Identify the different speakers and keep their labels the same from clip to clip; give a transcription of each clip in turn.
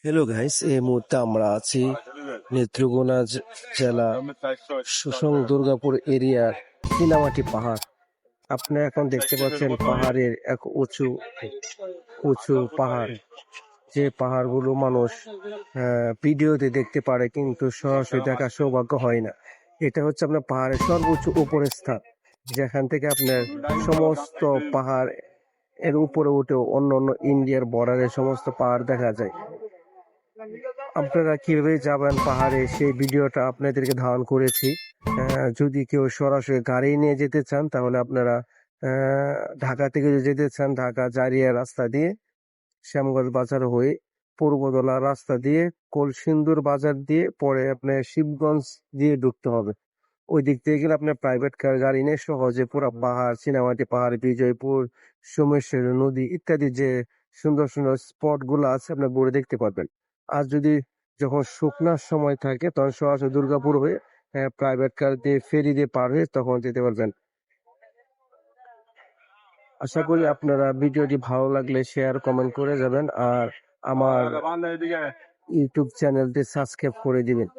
Speaker 1: Hello guys, এই মুহূর্তে আমরা আছি নেত্রকোনা জেলা সুসং দুর্গাপুর এরিয়ার চীনামাটি পাহাড়। আপনি এখন দেখতে পাচ্ছেন পাহাড়ের এক উঁচু উঁচু পাহাড়, যে পাহাড়গুলো মানুষ ভিডিওতে দেখতে পারে কিন্তু সরাসরি দেখার সৌভাগ্য হয় না। এটা হচ্ছে আপনার পাহাড়ের সর্বোচ্চ উপরের স্থান, যেখান থেকে আপনার সমস্ত পাহাড় এর উপরে উঠেও অন্য অন্য ইন্ডিয়ার বর্ডারের সমস্ত পাহাড় দেখা যায়। আপনারা কিভাবে যাবেন পাহাড়ে সেই ভিডিওটা আপনাদেরকে ধারণ করেছি। যদি কেউ সরাসরি গাড়ি নিয়ে যেতে চান তাহলে আপনারা ঢাকা থেকে যদি যেতে চান, ঢাকা জারিয়া রাস্তা দিয়ে শ্যামগঞ্জ বাজার হয়ে পূর্বদলা রাস্তা দিয়ে কলসিন্দুর বাজার দিয়ে পরে আপনার শিবগঞ্জ দিয়ে ঢুকতে হবে। ওই দিক থেকে গেলে আপনার প্রাইভেট গাড়ি নিয়ে সহজে পুরো পাহাড়, চীনামাটি পাহাড়, বিজয়পুর, সোমেশ্বরী নদী ইত্যাদি যে সুন্দর সুন্দর স্পট গুলো আছে আপনার ঘুরে দেখতে পারবেন। আর যদি যখন শুকনার সময় থাকে তখন সরাসরি দুর্গাপুর হয়ে প্রাইভেট কার দিয়ে ফেরি দিয়ে পার হয়ে তখন যেতে পারবেন। আশা করি আপনারা ভিডিওটি ভালো লাগলে শেয়ার কমেন্ট করে যাবেন, আর আমার ইউটিউব চ্যানেলটি সাবস্ক্রাইব করে দিবেন।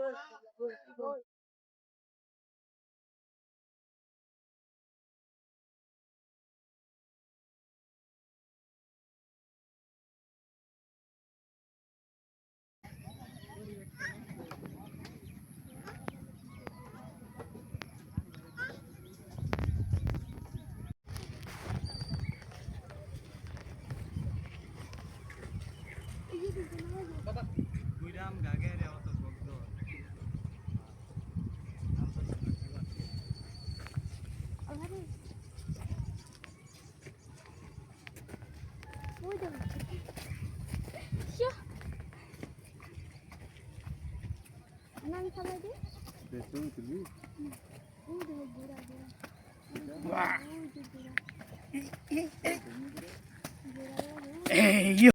Speaker 2: Hey,